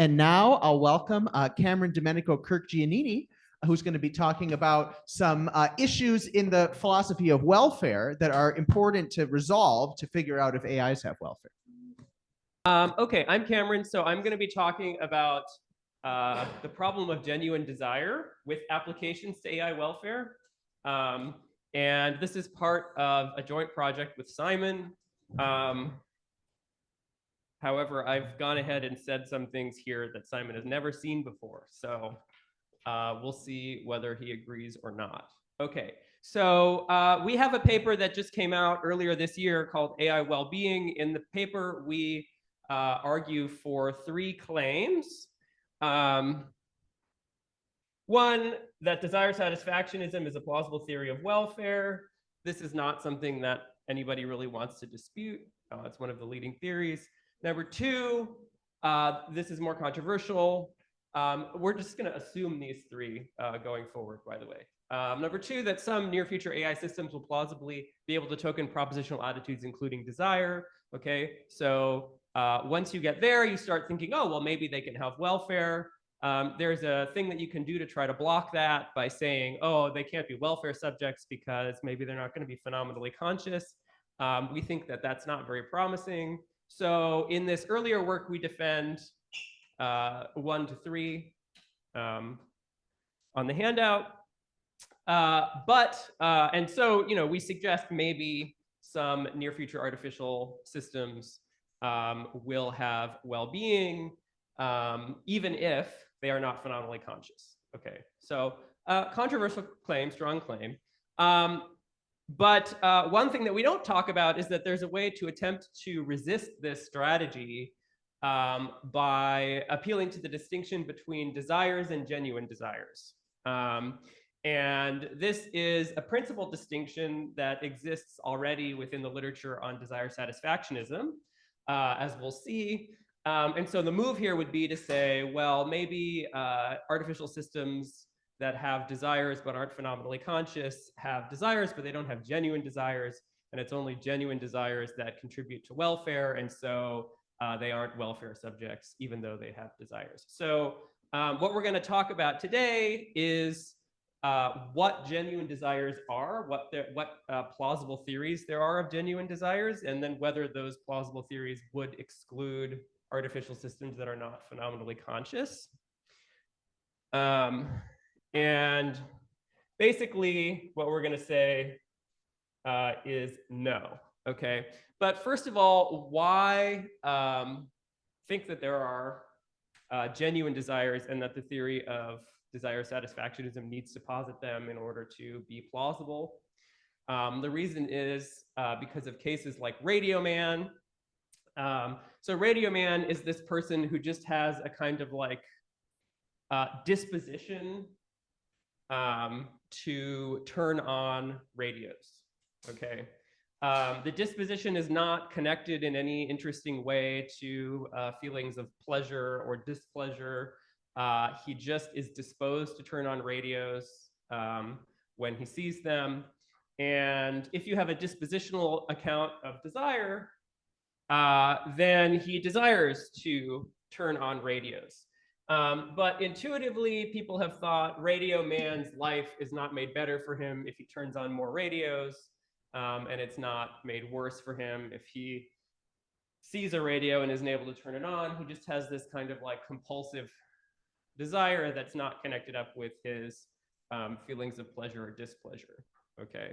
And now I'll welcome Cameron Domenico Kirk-Giannini, who's going to be talking about some issues in the philosophy of welfare that are important to resolve to figure out if AIs have welfare. Okay, I'm Cameron, so I'm going to be talking about the problem of genuine desire with applications to AI welfare. And this is part of a joint project with Simon. However, I've gone ahead and said some things here that Simon has never seen before. So we'll see whether he agrees or not. Okay, so we have a paper that just came out earlier this year called AI Wellbeing. In the paper, we argue for 3 claims. One, that desire satisfactionism is a plausible theory of welfare. This is not something that anybody really wants to dispute. It's one of the leading theories. Number 2, this is more controversial. We're just going to assume these 3 going forward, by the way. Number 2, that some near future AI systems will plausibly be able to token propositional attitudes, including desire. Okay, so once you get there, you start thinking, oh, well, maybe they can have welfare. There's a thing that you can do to try to block that by saying, oh, they can't be welfare subjects because maybe they're not going to be phenomenally conscious. We think that that's not very promising. So in this earlier work, we defend 1 to 3 on the handout. And so, we suggest maybe some near future artificial systems will have well-being, even if they are not phenomenally conscious. Okay, so controversial claim, strong claim. But one thing that we don't talk about is that there's a way to attempt to resist this strategy by appealing to the distinction between desires and genuine desires. And this is a principal distinction that exists already within the literature on desire satisfactionism, as we'll see. And so the move here would be to say, well, maybe artificial systems that have desires but aren't phenomenally conscious have desires, but they don't have genuine desires. And it's only genuine desires that contribute to welfare. And so they aren't welfare subjects, even though they have desires. So what we're going to talk about today is what genuine desires are, what plausible theories there are of genuine desires, and then whether those plausible theories would exclude artificial systems that are not phenomenally conscious. And basically, what we're going to say is no. Okay, but first of all, why think that there are genuine desires and that the theory of desire satisfactionism needs to posit them in order to be plausible? The reason is because of cases like Radio Man. So Radio Man is this person who just has a kind of like disposition to turn on radios. Okay. The disposition is not connected in any interesting way to feelings of pleasure or displeasure. He just is disposed to turn on radios when he sees them. And if you have a dispositional account of desire, then he desires to turn on radios. But intuitively, people have thought Radio Man's life is not made better for him if he turns on more radios, and it's not made worse for him if he sees a radio and isn't able to turn it on. He just has this kind of like compulsive desire that's not connected up with his feelings of pleasure or displeasure. Okay.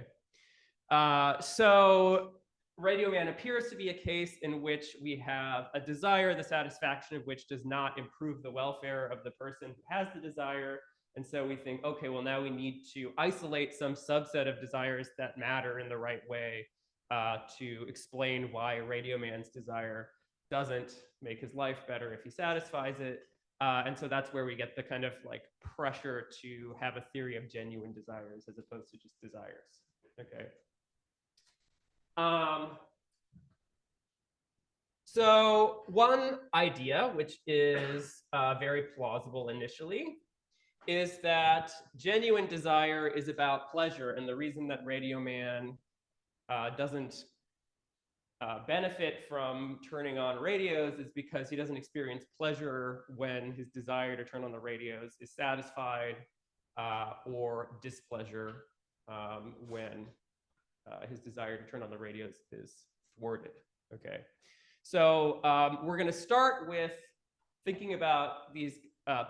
So Radio Man appears to be a case in which we have a desire, the satisfaction of which does not improve the welfare of the person who has the desire. And so we think, okay, well, now we need to isolate some subset of desires that matter in the right way to explain why Radio Man's desire doesn't make his life better if he satisfies it. And so that's where we get the kind of like pressure to have a theory of genuine desires as opposed to just desires. Okay. So one idea, which is very plausible initially, is that genuine desire is about pleasure. And the reason that Radio Man doesn't benefit from turning on radios is because he doesn't experience pleasure when his desire to turn on the radios is satisfied, or displeasure when his desire to turn on the radios is thwarted. Okay, so we're going to start with thinking about these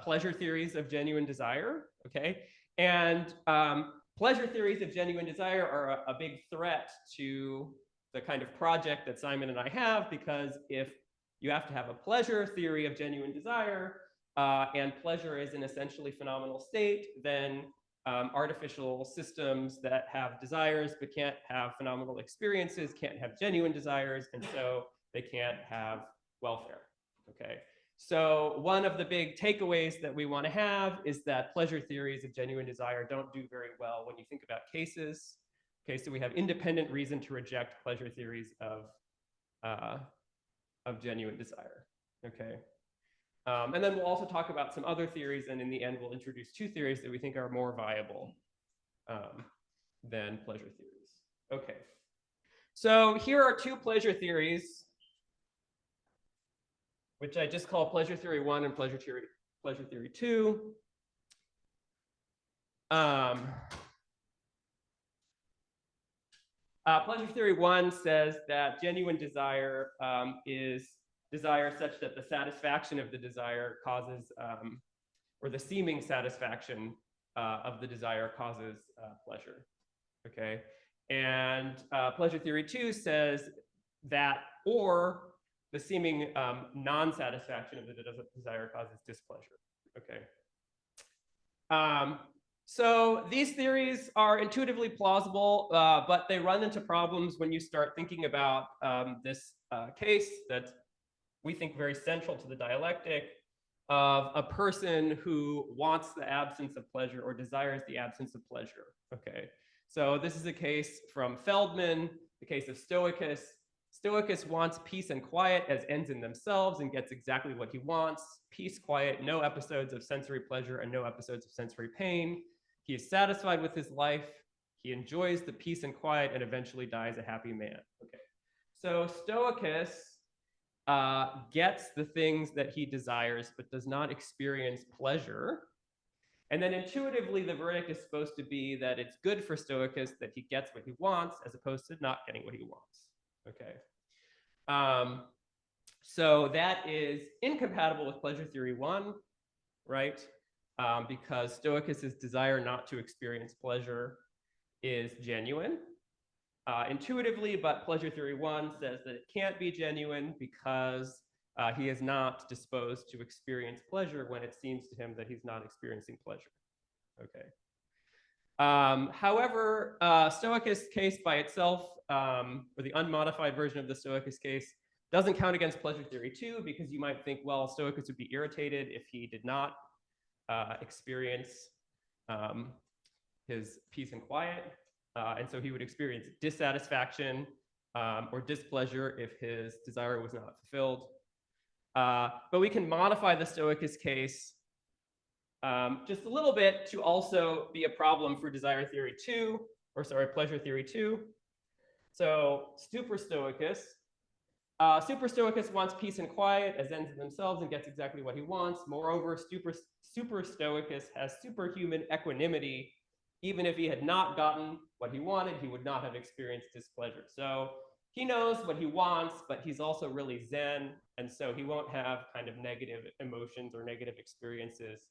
pleasure theories of genuine desire. Okay, and pleasure theories of genuine desire are a big threat to the kind of project that Simon and I have, because if you have to have a pleasure theory of genuine desire, and pleasure is an essentially phenomenal state, then artificial systems that have desires but can't have phenomenal experiences can't have genuine desires, and so they can't have welfare. Okay, so one of the big takeaways that we want to have is that pleasure theories of genuine desire don't do very well when you think about cases. Okay, so we have independent reason to reject pleasure theories of genuine desire. Okay, and then we'll also talk about some other theories, and in the end, we'll introduce two theories that we think are more viable than pleasure theories. Okay, so here are two pleasure theories, which I just call pleasure theory 1 and pleasure theory 2. Pleasure theory 1 says that genuine desire is desire such that the satisfaction of the desire causes, or the seeming satisfaction of the desire causes pleasure. Okay, and pleasure theory 2 says that, or the seeming non-satisfaction of the desire causes displeasure. Okay. So these theories are intuitively plausible, but they run into problems when you start thinking about this case that we think very central to the dialectic of a person who wants the absence of pleasure or desires the absence of pleasure. Okay, so this is a case from Feldman, the case of Stoicus. Stoicus wants peace and quiet as ends in themselves and gets exactly what he wants. Peace, quiet, no episodes of sensory pleasure and no episodes of sensory pain. He is satisfied with his life. He enjoys the peace and quiet and eventually dies a happy man. Okay, so Stoicus gets the things that he desires but does not experience pleasure. And then intuitively, the verdict is supposed to be that it's good for Stoicus that he gets what he wants as opposed to not getting what he wants. Okay, so that is incompatible with pleasure theory 1, right? Because Stoicus's desire not to experience pleasure is genuine intuitively, but pleasure theory 1 says that it can't be genuine because he is not disposed to experience pleasure when it seems to him that he's not experiencing pleasure. Okay. However, Stoicus case by itself, or the unmodified version of the Stoicus case, doesn't count against pleasure theory 2, because you might think, well, Stoicus would be irritated if he did not experience his peace and quiet, and so he would experience dissatisfaction or displeasure if his desire was not fulfilled. But we can modify the Stoicus case just a little bit to also be a problem for desire theory 2, or sorry, pleasure theory 2. So Super Stoicus wants peace and quiet as ends in themselves and gets exactly what he wants. Moreover, Super Stoicus has superhuman equanimity. Even if he had not gotten what he wanted, he would not have experienced displeasure. So he knows what he wants, but he's also really zen, and so he won't have kind of negative emotions or negative experiences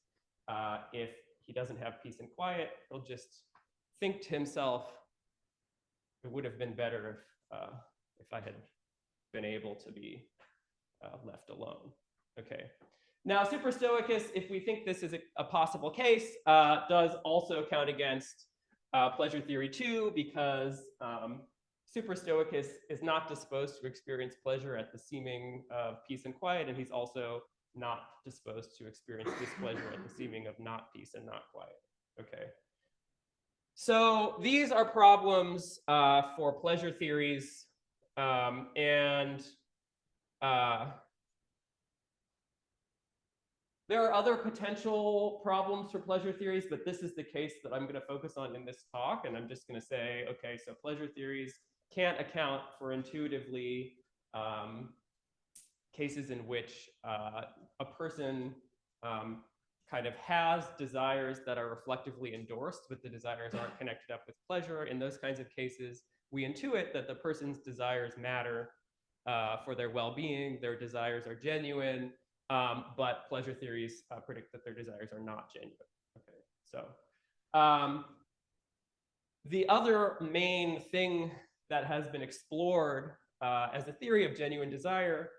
if he doesn't have peace and quiet. He'll just think to himself, it would have been better if I had been able to be left alone. Okay. Now, Super Stoicus, if we think this is a possible case, does also count against pleasure theory 2, because Super Stoicus is not disposed to experience pleasure at the seeming of peace and quiet, and he's also not disposed to experience displeasure at the seeming of not peace and not quiet. Okay. So these are problems for pleasure theories, and there are other potential problems for pleasure theories, but this is the case that I'm going to focus on in this talk, and I'm just going to say, okay, so pleasure theories can't account for intuitively cases in which a person kind of has desires that are reflectively endorsed, but the desires aren't connected up with pleasure. In those kinds of cases, we intuit that the person's desires matter for their well-being, their desires are genuine, but pleasure theories predict that their desires are not genuine. Okay, so the other main thing that has been explored as a theory of genuine desire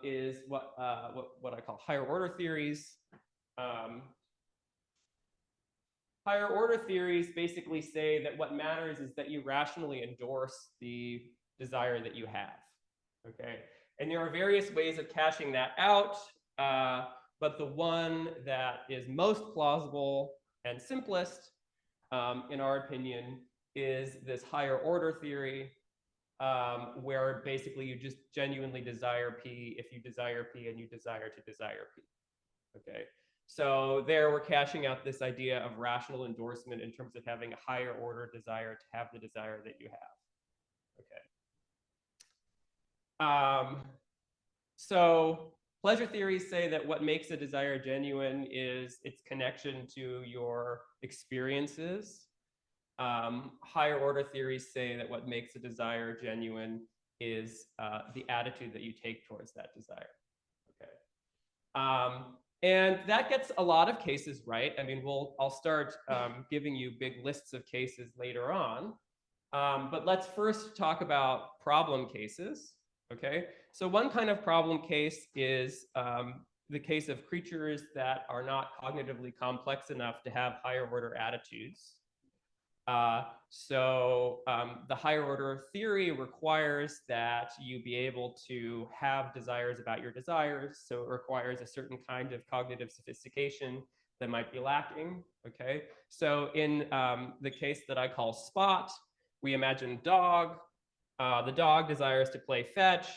is what I call higher order theories. Higher order theories basically say that what matters is that you rationally endorse the desire that you have. Okay, and there are various ways of cashing that out, but the one that is most plausible and simplest, in our opinion, is this higher order theory, where basically you just genuinely desire P if you desire P and you desire to desire P. Okay, so there we're cashing out this idea of rational endorsement in terms of having a higher order desire to have the desire that you have. Okay. So pleasure theories say that what makes a desire genuine is its connection to your experiences. Higher order theories say that what makes a desire genuine is the attitude that you take towards that desire. Okay. And that gets a lot of cases right. I mean, I'll start giving you big lists of cases later on. But let's first talk about problem cases. Okay, so one kind of problem case is the case of creatures that are not cognitively complex enough to have higher order attitudes. So the higher order theory requires that you be able to have desires about your desires. So it requires a certain kind of cognitive sophistication that might be lacking. Okay, so in the case that I call Spot, we imagine dog. The dog desires to play fetch.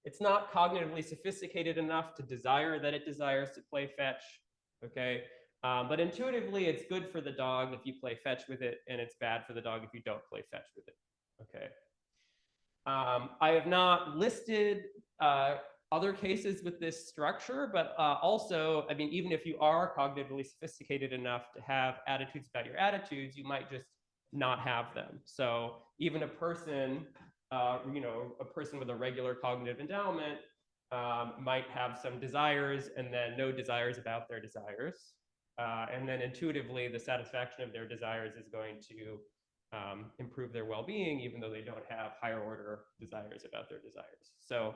It's not cognitively sophisticated enough to desire that it desires to play fetch. Okay. But intuitively, it's good for the dog if you play fetch with it, and it's bad for the dog if you don't play fetch with it. Okay. I have not listed other cases with this structure, but also, I mean, even if you are cognitively sophisticated enough to have attitudes about your attitudes, you might just not have them. So even a person, a person with a regular cognitive endowment might have some desires and then no desires about their desires. And then intuitively, the satisfaction of their desires is going to improve their well-being, even though they don't have higher order desires about their desires. So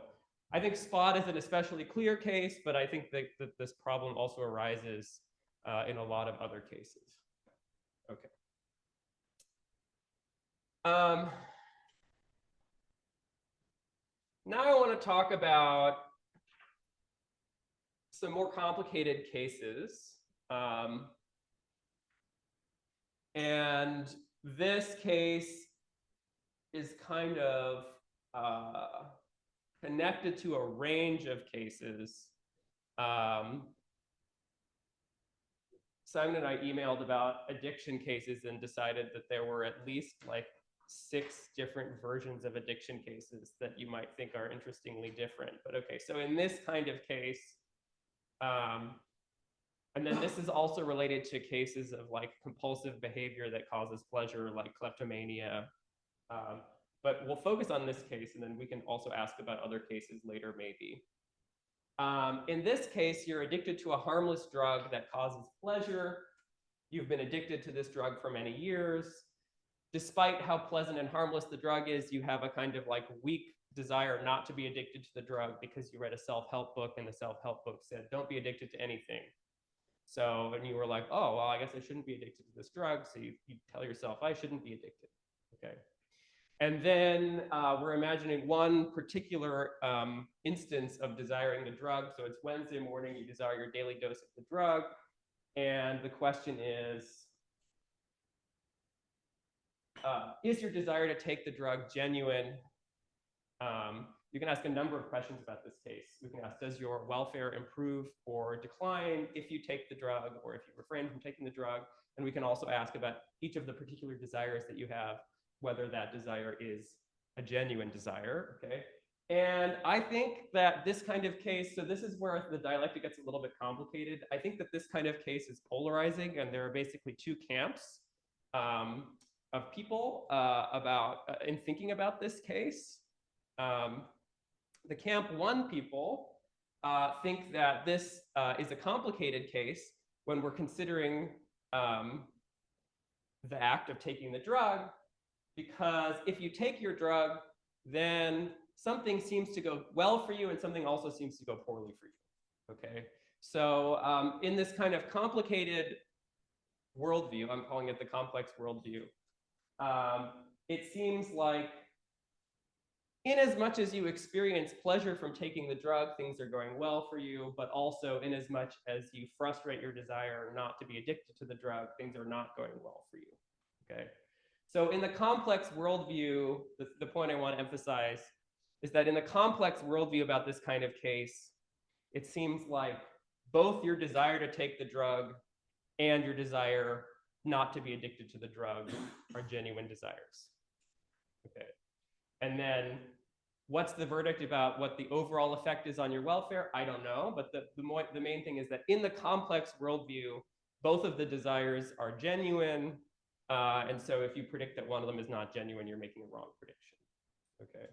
I think Spot is an especially clear case, but I think that this problem also arises in a lot of other cases. Okay. Now I want to talk about some more complicated cases. And this case is kind of connected to a range of cases. Simon and I emailed about addiction cases and decided that there were at least like 6 different versions of addiction cases that you might think are interestingly different. But okay, so in this kind of case, and then this is also related to cases of like compulsive behavior that causes pleasure, like kleptomania. But we'll focus on this case, and then we can also ask about other cases later, maybe. In this case, you're addicted to a harmless drug that causes pleasure. You've been addicted to this drug for many years. Despite how pleasant and harmless the drug is, you have a kind of like weak desire not to be addicted to the drug because you read a self-help book and the self-help book said, don't be addicted to anything. So, and you were like, oh, well, I guess I shouldn't be addicted to this drug. So you tell yourself, I shouldn't be addicted. Okay. And then we're imagining one particular instance of desiring the drug. So it's Wednesday morning, you desire your daily dose of the drug. And the question is your desire to take the drug genuine? You can ask a number of questions about this case. We can ask, does your welfare improve or decline if you take the drug or if you refrain from taking the drug? And we can also ask about each of the particular desires that you have, whether that desire is a genuine desire, okay? And I think that this kind of case, so this is where the dialectic gets a little bit complicated. I think that this kind of case is polarizing, and there are basically two camps of people in thinking about this case. The camp one people think that this is a complicated case when we're considering the act of taking the drug, because if you take your drug, then something seems to go well for you and something also seems to go poorly for you, okay? So in this kind of complicated worldview, I'm calling it the complex worldview, it seems like in as much as you experience pleasure from taking the drug, things are going well for you, but also in as much as you frustrate your desire not to be addicted to the drug, things are not going well for you, okay? So in the complex worldview, the point I want to emphasize is that in the complex worldview about this kind of case, it seems like both your desire to take the drug and your desire not to be addicted to the drug are genuine desires, okay? And then what's the verdict about what the overall effect is on your welfare? I don't know, but the main thing is that in the complex worldview, both of the desires are genuine. And so if you predict that one of them is not genuine, you're making a wrong prediction, okay?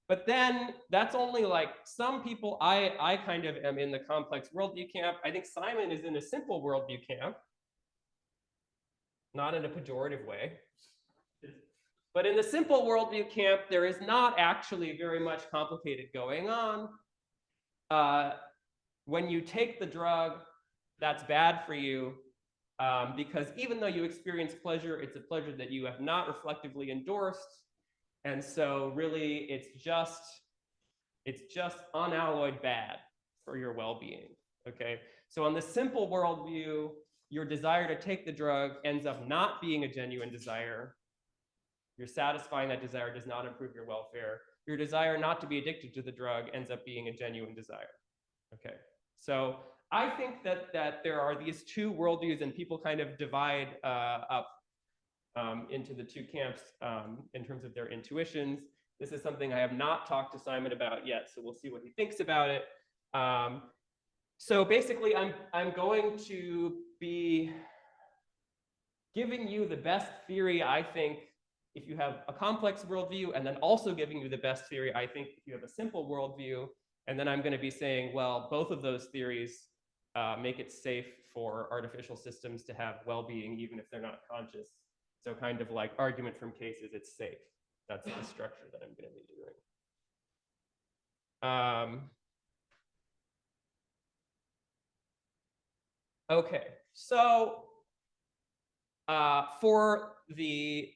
But then that's only like some people. I kind of am in the complex worldview camp. I think Simon is in a simple worldview camp, not in a pejorative way. But in the simple worldview camp, there is not actually very much complicated going on. When you take the drug, that's bad for you because even though you experience pleasure, it's a pleasure that you have not reflectively endorsed. And so really, it's just unalloyed bad for your well-being, okay? So on the simple worldview, your desire to take the drug ends up not being a genuine desire. You're satisfying that desire does not improve your welfare. Your desire not to be addicted to the drug ends up being a genuine desire, okay? So I think that there are these two worldviews, and people kind of divide up into the two camps in terms of their intuitions. This is something I have not talked to Simon about yet, so we'll see what he thinks about it. So basically, I'm going to be giving you the best theory, I think, if you have a complex worldview, and then also giving you the best theory, I think, if you have a simple worldview. And then I'm going to be saying, well, both of those theories make it safe for artificial systems to have well-being, even if they're not conscious. So kind of like argument from cases, it's safe. That's the structure that I'm going to be doing. Okay, so for the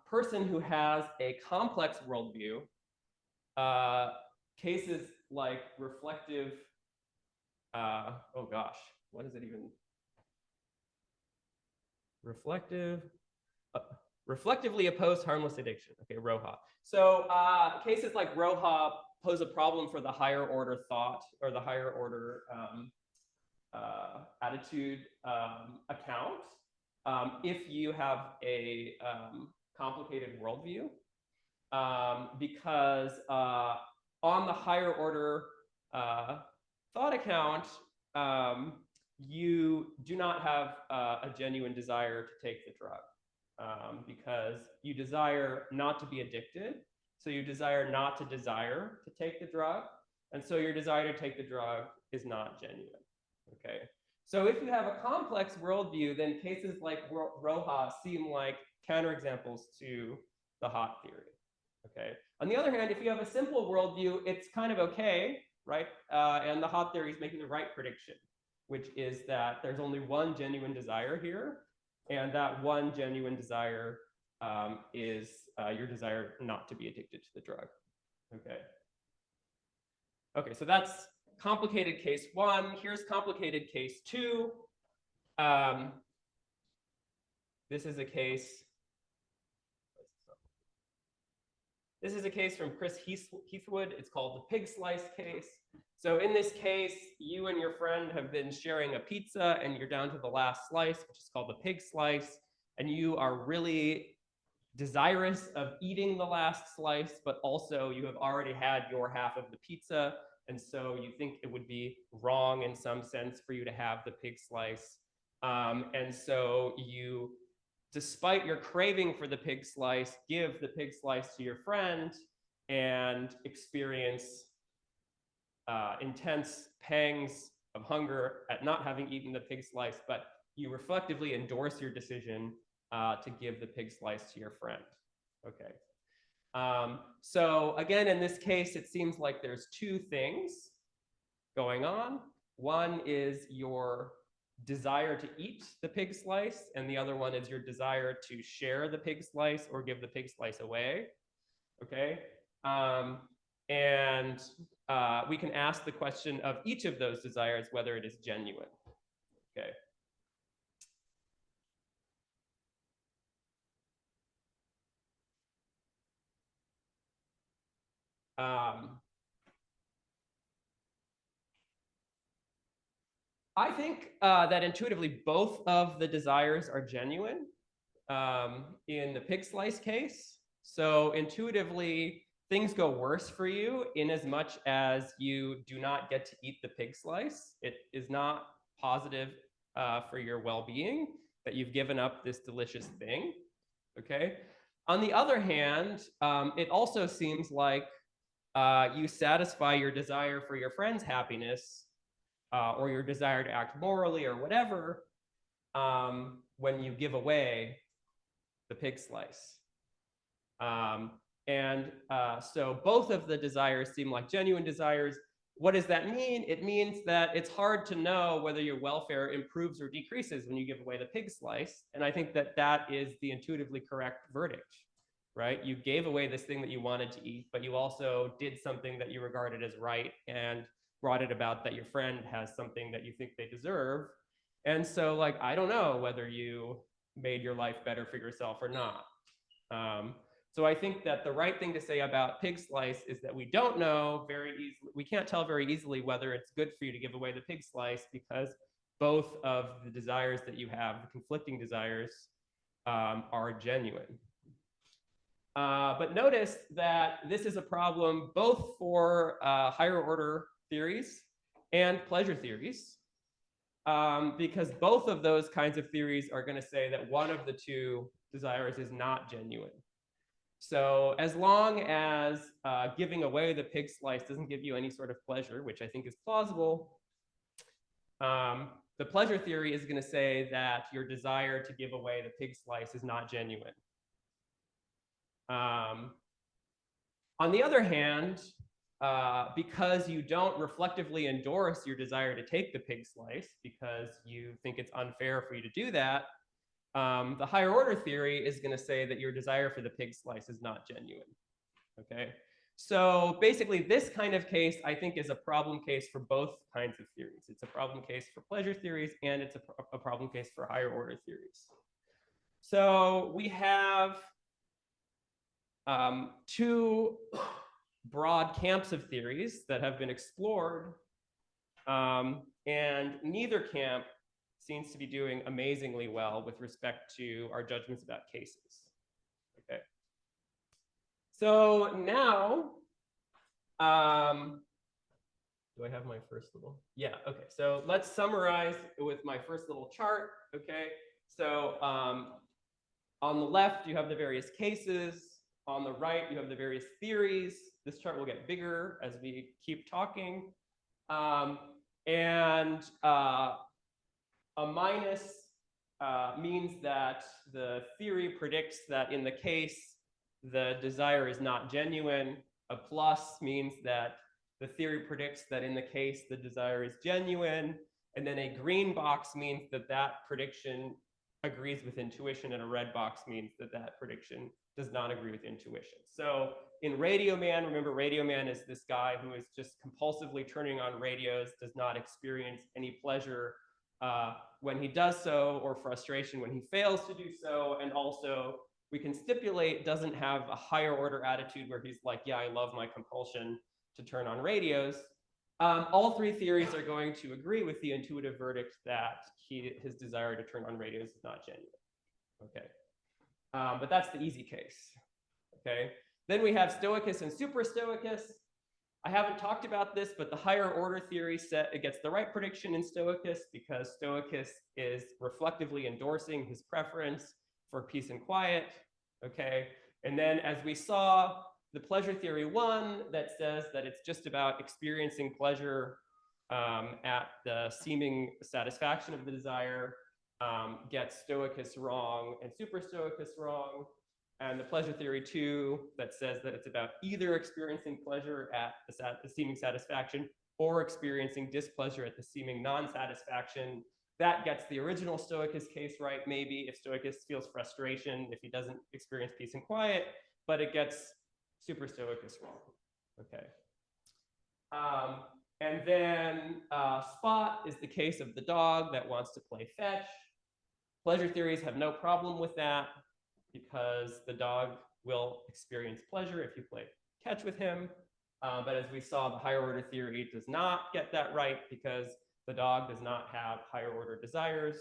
person who has a complex worldview, cases like reflective, oh gosh, what is it even? Reflectively opposed harmless addiction, okay, ROHA. So cases like ROHA pose a problem for the higher order thought or the higher order attitude account. If you have a complicated worldview, because on the higher order thought account, you do not have a genuine desire to take the drug because you desire not to be addicted. So you desire not to desire to take the drug. And so your desire to take the drug is not genuine, okay? So if you have a complex worldview, then cases like ROHA seem like counterexamples to the hot theory, okay? On the other hand, if you have a simple worldview, it's kind of okay, right? And the hot theory is making the right prediction, which is that there's only one genuine desire here, and that one genuine desire is your desire not to be addicted to the drug, okay? Okay, so that's complicated case one. Here's complicated case two. This is a case from Chris Heathwood. It's called the pig slice case. So in this case, you and your friend have been sharing a pizza and you're down to the last slice, which is called the pig slice. And you are really desirous of eating the last slice, but also you have already had your half of the pizza, and so you think it would be wrong in some sense for you to have the pig slice. And so you, despite your craving for the pig slice, give the pig slice to your friend and experience intense pangs of hunger at not having eaten the pig slice, but you reflectively endorse your decision to give the pig slice to your friend. Okay. So again, in this case, it seems like there's two things going on. One is your desire to eat the pig slice, and the other one is your desire to share the pig slice or give the pig slice away. Okay. And we can ask the question of each of those desires whether it is genuine. Okay. I think that intuitively both of the desires are genuine in the pig slice case. So intuitively, things go worse for you in as much as you do not get to eat the pig slice. It is not positive for your well-being that you've given up this delicious thing. Okay. On the other hand, it also seems like you satisfy your desire for your friend's happiness or your desire to act morally or whatever when you give away the pig slice. So both of the desires seem like genuine desires. What does that mean? It means that it's hard to know whether your welfare improves or decreases when you give away the pig slice. And I think that that is the intuitively correct verdict, right? You gave away this thing that you wanted to eat, but you also did something that you regarded as right and brought it about that your friend has something that you think they deserve. And so, like, I don't know whether you made your life better for yourself or not. So I think that the right thing to say about pig slice is that we don't know very easily, we can't tell very easily whether it's good for you to give away the pig slice because both of the desires that you have, the conflicting desires, are genuine. But notice that this is a problem both for higher order theories and pleasure theories, because both of those kinds of theories are going to say that one of the two desires is not genuine. So as long as giving away the pig slice doesn't give you any sort of pleasure, which I think is plausible, the pleasure theory is going to say that your desire to give away the pig slice is not genuine. On the other hand, because you don't reflectively endorse your desire to take the pig slice because you think it's unfair for you to do that, the higher order theory is going to say that your desire for the pig slice is not genuine. Okay, so basically this kind of case I think is a problem case for both kinds of theories. It's a problem case for pleasure theories and it's a problem case for higher order theories. So we have two broad camps of theories that have been explored, and neither camp seems to be doing amazingly well with respect to our judgments about cases. Okay. So now, do I have my first little? Yeah, okay. So let's summarize with my first little chart, okay? So on the left, you have the various cases. On the right, you have the various theories. This chart will get bigger as we keep talking. A minus means that the theory predicts that in the case, the desire is not genuine. A plus means that the theory predicts that in the case, the desire is genuine. And then a green box means that that prediction agrees with intuition, and a red box means that that prediction does not agree with intuition. So in Radio Man, remember Radio Man is this guy who is just compulsively turning on radios, does not experience any pleasure when he does so, or frustration when he fails to do so. And also we can stipulate doesn't have a higher order attitude where he's like, yeah, I love my compulsion to turn on radios. All three theories are going to agree with the intuitive verdict that his desire to turn on radios is not genuine. Okay. But that's the easy case, okay? Then we have Stoicus and Super Stoicus. I haven't talked about this, but the higher order theory it gets the right prediction in Stoicus because Stoicus is reflectively endorsing his preference for peace and quiet, okay? And then as we saw, the pleasure theory one that says that it's just about experiencing pleasure at the seeming satisfaction of the desire gets Stoicus wrong and Super Stoicus wrong. And the pleasure theory two that says that it's about either experiencing pleasure at the seeming satisfaction or experiencing displeasure at the seeming non-satisfaction, that gets the original Stoicus case right, maybe, if Stoicus feels frustration, if he doesn't experience peace and quiet, but it gets Super Stoicus wrong, okay? And then Spot is the case of the dog that wants to play fetch. Pleasure theories have no problem with that, because the dog will experience pleasure if you play catch with him. But as we saw, the higher order theory does not get that right because the dog does not have higher order desires.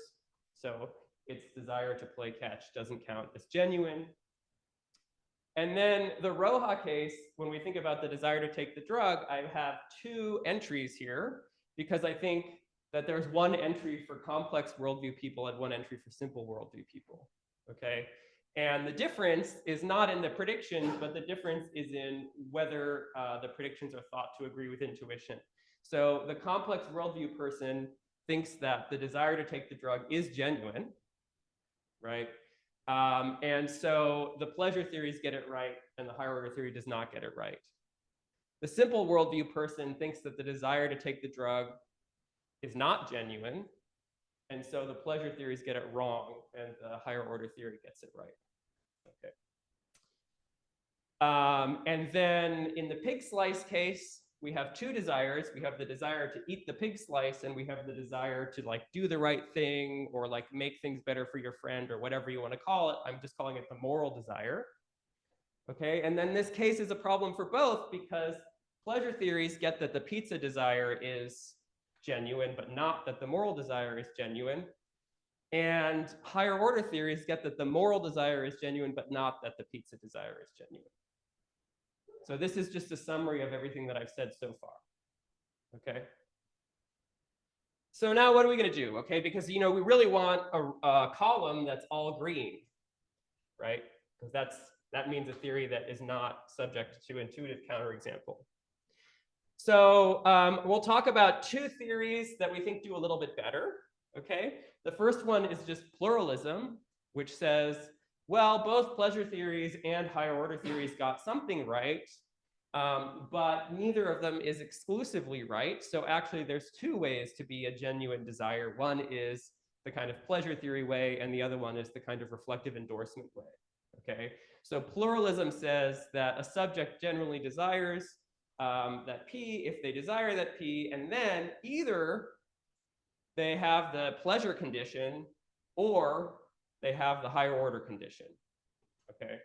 So its desire to play catch doesn't count as genuine. And then the Roja case, when we think about the desire to take the drug, I have two entries here because I think that there's one entry for complex worldview people and one entry for simple worldview people, okay? And the difference is not in the predictions, but the difference is in whether the predictions are thought to agree with intuition. So the complex worldview person thinks that the desire to take the drug is genuine, right? And so the pleasure theories get it right, and the higher order theory does not get it right. The simple worldview person thinks that the desire to take the drug is not genuine, and so the pleasure theories get it wrong, and the higher order theory gets it right. Okay. And then in the pig slice case, we have two desires. We have the desire to eat the pig slice, and we have the desire to like do the right thing or like make things better for your friend or whatever you want to call it. I'm just calling it the moral desire. Okay, and then this case is a problem for both because pleasure theories get that the pizza desire is genuine, but not that the moral desire is genuine. And higher order theories get that the moral desire is genuine, but not that the pizza desire is genuine. So this is just a summary of everything that I've said so far, okay? So now what are we gonna do, okay? Because, you know, we really want a column that's all green, right? Because that means a theory that is not subject to intuitive counterexample. So we'll talk about two theories that we think do a little bit better, okay? The first one is just pluralism, which says, well, both pleasure theories and higher order theories got something right, but neither of them is exclusively right. So actually there's two ways to be a genuine desire. One is the kind of pleasure theory way, and the other one is the kind of reflective endorsement way, okay? So pluralism says that a subject generally desires that P if they desire that P, and then either they have the pleasure condition or they have the higher order condition, okay?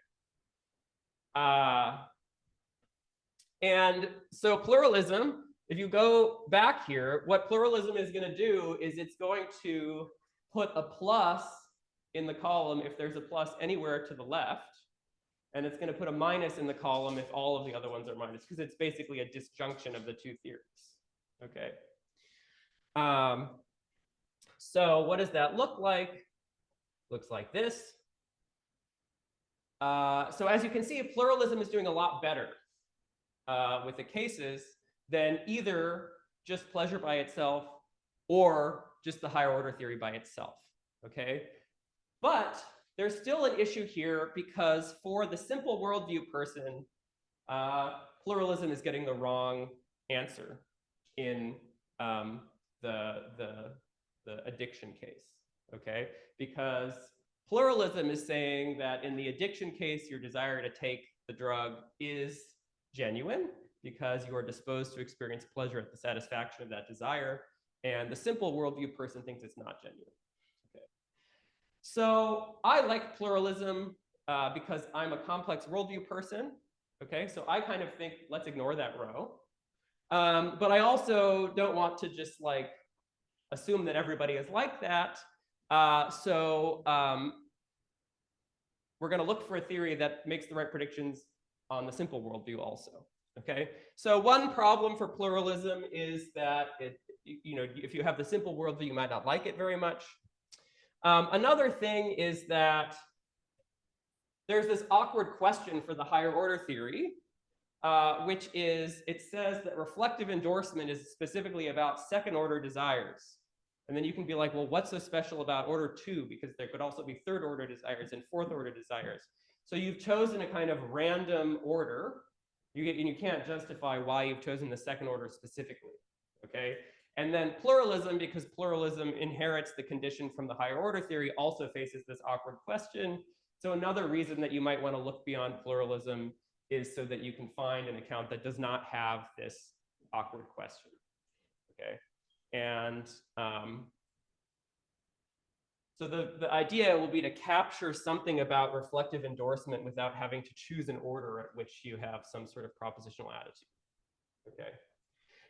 And so pluralism, if you go back here, what pluralism is gonna do is it's going to put a plus in the column if there's a plus anywhere to the left, and it's gonna put a minus in the column if all of the other ones are minus, because it's basically a disjunction of the two theories, okay? So what does that look like? Looks like this. So as you can see, pluralism is doing a lot better with the cases than either just pleasure by itself or just the higher order theory by itself, okay? But there's still an issue here because for the simple worldview person, pluralism is getting the wrong answer in the addiction case, okay? Because pluralism is saying that in the addiction case, your desire to take the drug is genuine because you are disposed to experience pleasure at the satisfaction of that desire. And the simple worldview person thinks it's not genuine, okay? So I like pluralism because I'm a complex worldview person, okay? So I kind of think, let's ignore that row. But I also don't want to just like assume that everybody is like that. So we're going to look for a theory that makes the right predictions on the simple worldview also. Okay, so one problem for pluralism is that if you have the simple worldview, you might not like it very much. Another thing is that there's this awkward question for the higher order theory, which is, it says that reflective endorsement is specifically about second order desires. And then you can be like, well, what's so special about order 2? Because there could also be third order desires and fourth order desires. So you've chosen a kind of random order. And you can't justify why you've chosen the second order specifically, okay? And then pluralism, because pluralism inherits the condition from the higher order theory, also faces this awkward question. So another reason that you might want to look beyond pluralism is so that you can find an account that does not have this awkward question, okay? And so the idea will be to capture something about reflective endorsement without having to choose an order at which you have some sort of propositional attitude, okay?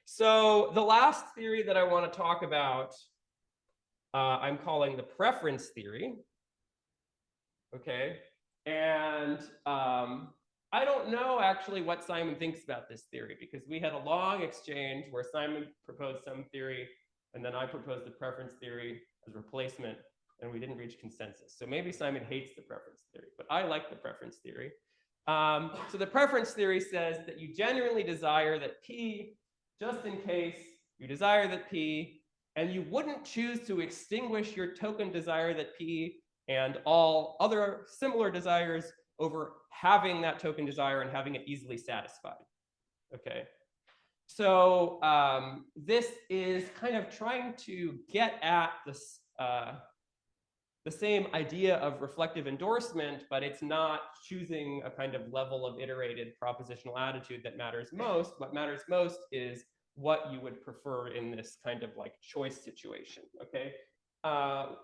So the last theory that I want to talk about, I'm calling the preference theory, okay? And I don't know actually what Simon thinks about this theory, because we had a long exchange where Simon proposed some theory and then I proposed the preference theory as replacement, and we didn't reach consensus. So maybe Simon hates the preference theory, but I like the preference theory. So the preference theory says that you genuinely desire that P, just in case you desire that P, and you wouldn't choose to extinguish your token desire that P and all other similar desires over having that token desire and having it easily satisfied, okay? So this is kind of trying to get at this, the same idea of reflective endorsement, but it's not choosing a kind of level of iterated propositional attitude that matters most. What matters most is what you would prefer in this kind of like choice situation, okay? I'll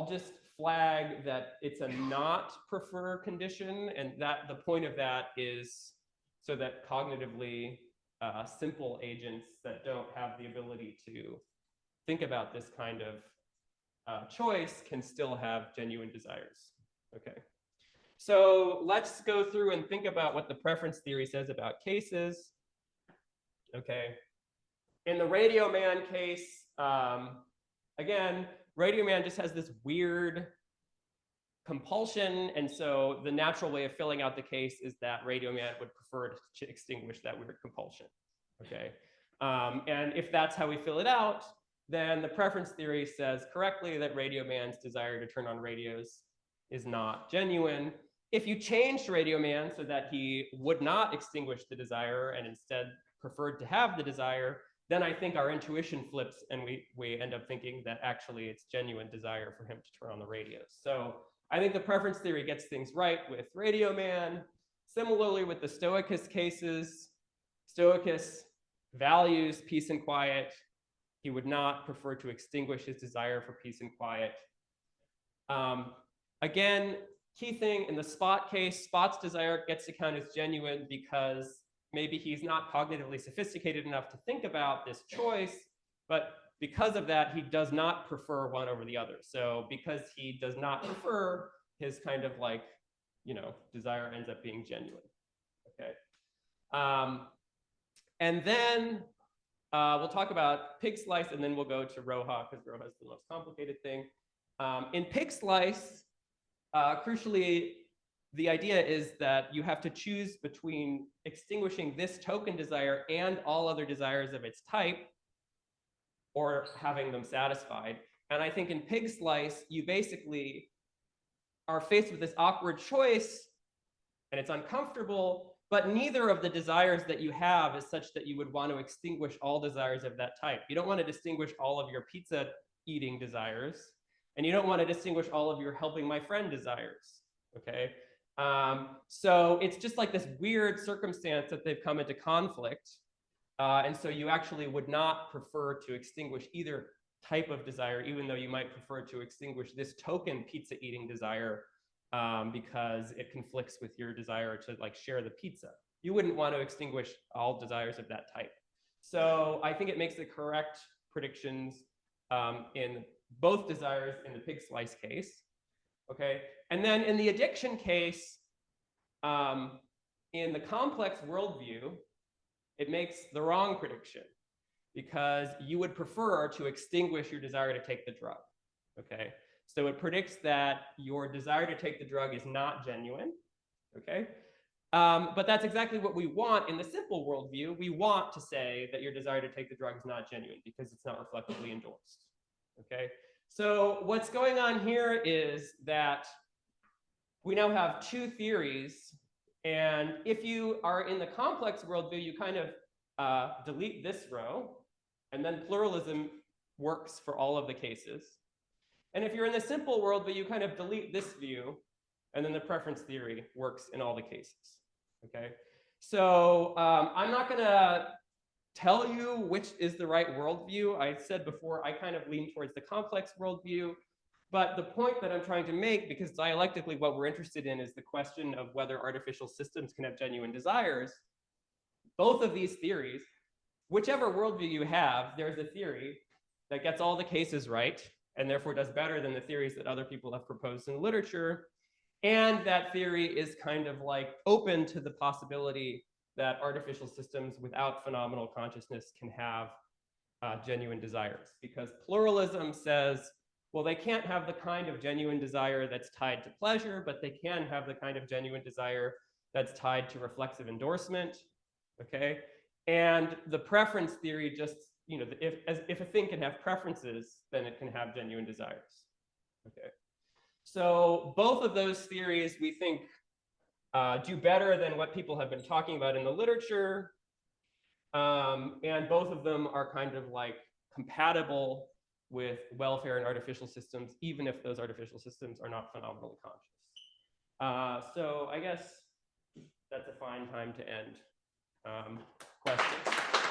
just flag that it's a not prefer condition, and that the point of that is so that cognitively simple agents that don't have the ability to think about this kind of choice can still have genuine desires, okay? So let's go through and think about what the preference theory says about cases, okay? In the Radio Man case, again, Radio Man just has this weird compulsion, and so the natural way of filling out the case is that Radio Man would prefer to extinguish that weird compulsion, okay? And if that's how we fill it out, then the preference theory says correctly that Radio Man's desire to turn on radios is not genuine. If you changed Radio Man so that he would not extinguish the desire and instead preferred to have the desire, then I think our intuition flips and we end up thinking that actually it's genuine desire for him to turn on the radios. So I think the preference theory gets things right with Radio Man. Similarly with the Stoicist cases, Stoicus values peace and quiet. He would not prefer to extinguish his desire for peace and quiet. Again, key thing in the Spot case, Spot's desire gets to count as genuine because maybe he's not cognitively sophisticated enough to think about this choice, but because of that, he does not prefer one over the other. So because he does not prefer, his kind of like, desire ends up being genuine, okay? And then we'll talk about pig slice, and then we'll go to Roja, because Roja is the most complicated thing. In pig slice, crucially, the idea is that you have to choose between extinguishing this token desire and all other desires of its type, or having them satisfied. And I think in pig slice, you basically are faced with this awkward choice, and it's uncomfortable, but neither of the desires that you have is such that you would want to extinguish all desires of that type. You don't want to distinguish all of your pizza eating desires, and you don't want to distinguish all of your helping my friend desires, okay? So it's just like this weird circumstance that they've come into conflict. And so you actually would not prefer to extinguish either type of desire, even though you might prefer to extinguish this token pizza eating desire because it conflicts with your desire to like share the pizza. You wouldn't want to extinguish all desires of that type. So I think it makes the correct predictions in both desires in the pig slice case. Okay, and then in the addiction case, in the complex worldview, it makes the wrong prediction because you would prefer to extinguish your desire to take the drug. Okay, so it predicts that your desire to take the drug is not genuine. Okay, but that's exactly what we want in the simple worldview. We want to say that your desire to take the drug is not genuine because it's not reflectively endorsed. Okay, so what's going on here is that we now have two theories, and if you are in the complex worldview, you kind of delete this row, and then pluralism works for all of the cases. And if you're in the simple worldview, you kind of delete this view, and then the preference theory works in all the cases. Okay, so I'm not going to tell you which is the right worldview. I said before, I kind of lean towards the complex worldview. But the point that I'm trying to make, because dialectically what we're interested in is the question of whether artificial systems can have genuine desires, both of these theories, whichever worldview you have, there's a theory that gets all the cases right, and therefore does better than the theories that other people have proposed in literature. And that theory is kind of like open to the possibility that artificial systems without phenomenal consciousness can have genuine desires. Because pluralism says, well, they can't have the kind of genuine desire that's tied to pleasure, but they can have the kind of genuine desire that's tied to reflexive endorsement, okay? And the preference theory just, you know, if a thing can have preferences, then it can have genuine desires, okay? So both of those theories, we think, do better than what people have been talking about in the literature. And both of them are kind of like compatible with welfare and artificial systems, even if those artificial systems are not phenomenally conscious. So I guess that's a fine time to end. Questions?